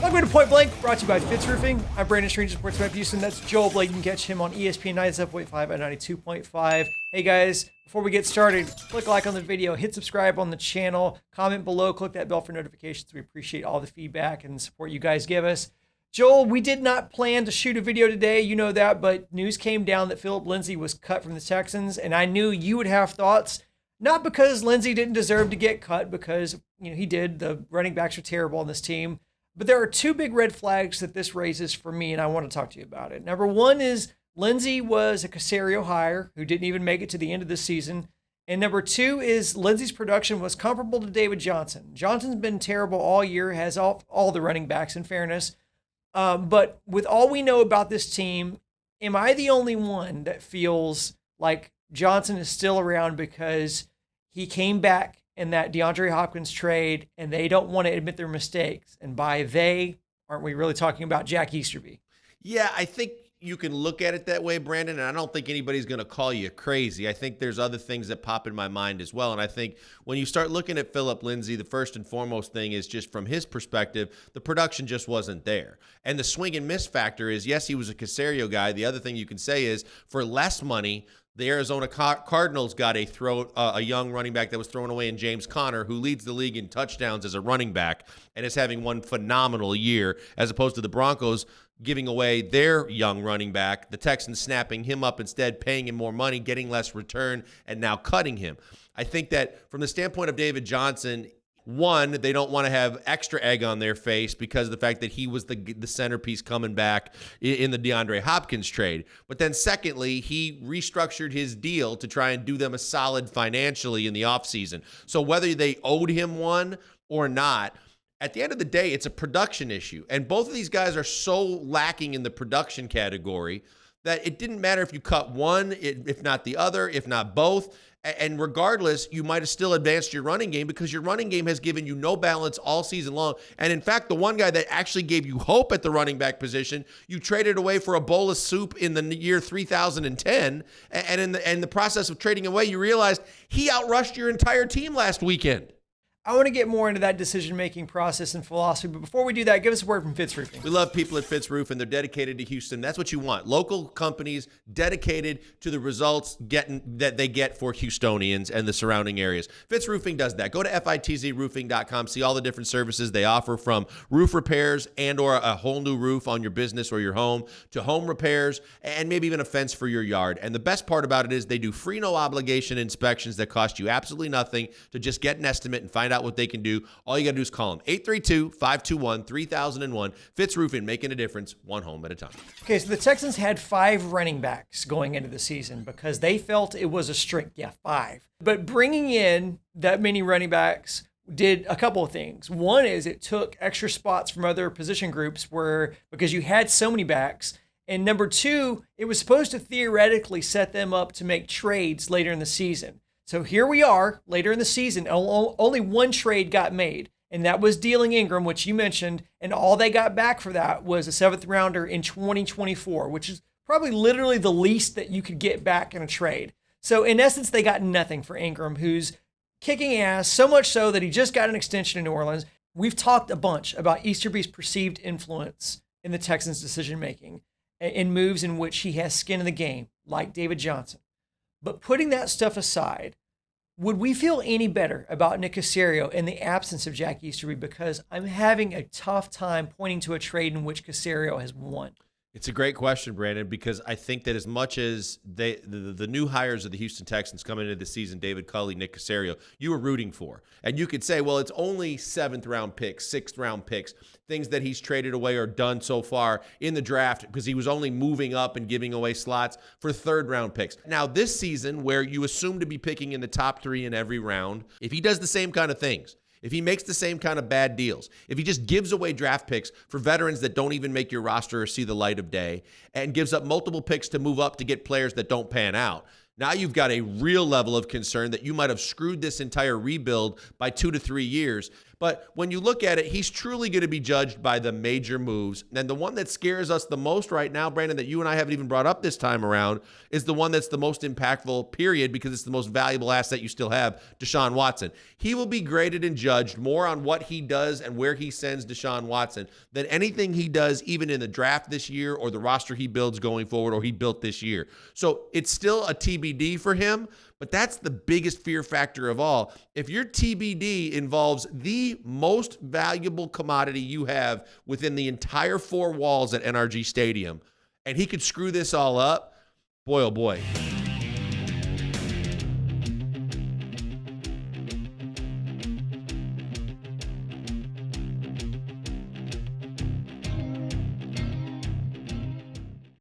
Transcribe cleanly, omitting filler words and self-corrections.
Welcome to Point Blank, brought to you by Fitz Roofing. I'm Brandon Strange, Sports Map Houston. That's Joel Blake. You can catch him on ESPN 97.5 and 92.5. Hey guys, before we get started, click like on the video, hit subscribe on the channel, comment below, click that bell for notifications. We appreciate all the feedback and support you guys give us. Joel, we did not plan to shoot a video today, you know that, but news came down that Phillip Lindsay was cut from the Texans, and I knew you would have thoughts. Not because Lindsay didn't deserve to get cut, because he did. The running backs are terrible on this team. But there are two big red flags that this raises for me, and I want to talk to you about it. Number one is Lindsay was a Caserio hire who didn't even make it to the end of the season. And number two is Lindsay's production was comparable to David Johnson. Johnson's been terrible all year, has all the running backs, in fairness. But with all we know about this team, am I the only one that feels like Johnson is still around because he came back in that DeAndre Hopkins trade and they don't want to admit their mistakes? And by they, aren't we really talking about Jack Easterby? Yeah, I think you can look at it that way, Brandon, and I don't think anybody's going to call you crazy. I think there's other things that pop in my mind as well, and I think when you start looking at Phillip Lindsay, the first and foremost thing is just from his perspective, the production just wasn't there. And the swing and miss factor is, yes, he was a Caserio guy. The other thing you can say is, for less money, the Arizona Cardinals got a young running back that was thrown away in James Conner, who leads the league in touchdowns as a running back and is having one phenomenal year, as opposed to the Broncos giving away their young running back, the Texans snapping him up instead, paying him more money, getting less return, and now cutting him. I think that from the standpoint of David Johnson, one, they don't want to have extra egg on their face because of the fact that he was the centerpiece coming back in the DeAndre Hopkins trade. But then secondly, he restructured his deal to try and do them a solid financially in the offseason. So whether they owed him one or not, at the end of the day, it's a production issue. And both of these guys are so lacking in the production category that it didn't matter if you cut one, if not the other, if not both. And regardless, you might have still advanced your running game because your running game has given you no balance all season long. And in fact, the one guy that actually gave you hope at the running back position, you traded away for a bowl of soup in the year 3010. And in the process of trading away, you realized he outrushed your entire team last weekend. I want to get more into that decision-making process and philosophy, but before we do that, give us a word from Fitz Roofing. We love people at Fitz Roof, and they're dedicated to Houston. That's what you want. Local companies dedicated to the results that they get for Houstonians and the surrounding areas. Fitz Roofing does that. Go to fitzroofing.com, see all the different services they offer, from roof repairs and or a whole new roof on your business or your home, to home repairs, and maybe even a fence for your yard. And the best part about it is they do free, no-obligation inspections that cost you absolutely nothing to just get an estimate and find out what they can do. All you got to do is call them. 832-521-3001. Fitz Roofing, making a difference, one home at a time. Okay, so the Texans had 5 running backs going into the season because they felt it was a strength. Yeah, 5. But bringing in that many running backs did a couple of things. One is it took extra spots from other position groups because you had so many backs. And number two, it was supposed to theoretically set them up to make trades later in the season. So here we are, later in the season, only one trade got made, and that was dealing Ingram, which you mentioned, and all they got back for that was a 7th rounder in 2024, which is probably literally the least that you could get back in a trade. So in essence, they got nothing for Ingram, who's kicking ass, so much so that he just got an extension in New Orleans. We've talked a bunch about Easterby's perceived influence in the Texans' decision-making, in moves in which he has skin in the game, like David Johnson. But putting that stuff aside, would we feel any better about Nick Caserio in the absence of Jack Easterby? Because I'm having a tough time pointing to a trade in which Caserio has won. It's a great question, Brandon, because I think that as much as the new hires of the Houston Texans coming into the season, David Culley, Nick Caserio, you were rooting for. And you could say, well, it's only 7th-round picks, 6th-round picks, things that he's traded away or done so far in the draft because he was only moving up and giving away slots for 3rd-round picks. Now, this season, where you assume to be picking in the top 3 in every round, if he does the same kind of things, if he makes the same kind of bad deals, if he just gives away draft picks for veterans that don't even make your roster or see the light of day, and gives up multiple picks to move up to get players that don't pan out, now you've got a real level of concern that you might have screwed this entire rebuild by 2 to 3 years. But when you look at it, he's truly going to be judged by the major moves. And the one that scares us the most right now, Brandon, that you and I haven't even brought up this time around, is the one that's the most impactful, period, because it's the most valuable asset you still have, Deshaun Watson. He will be graded and judged more on what he does and where he sends Deshaun Watson than anything he does even in the draft this year or the roster he builds going forward or he built this year. So it's still a TBD for him, but that's the biggest fear factor of all. If your TBD involves the most valuable commodity you have within the entire four walls at NRG Stadium, and he could screw this all up, boy, oh boy,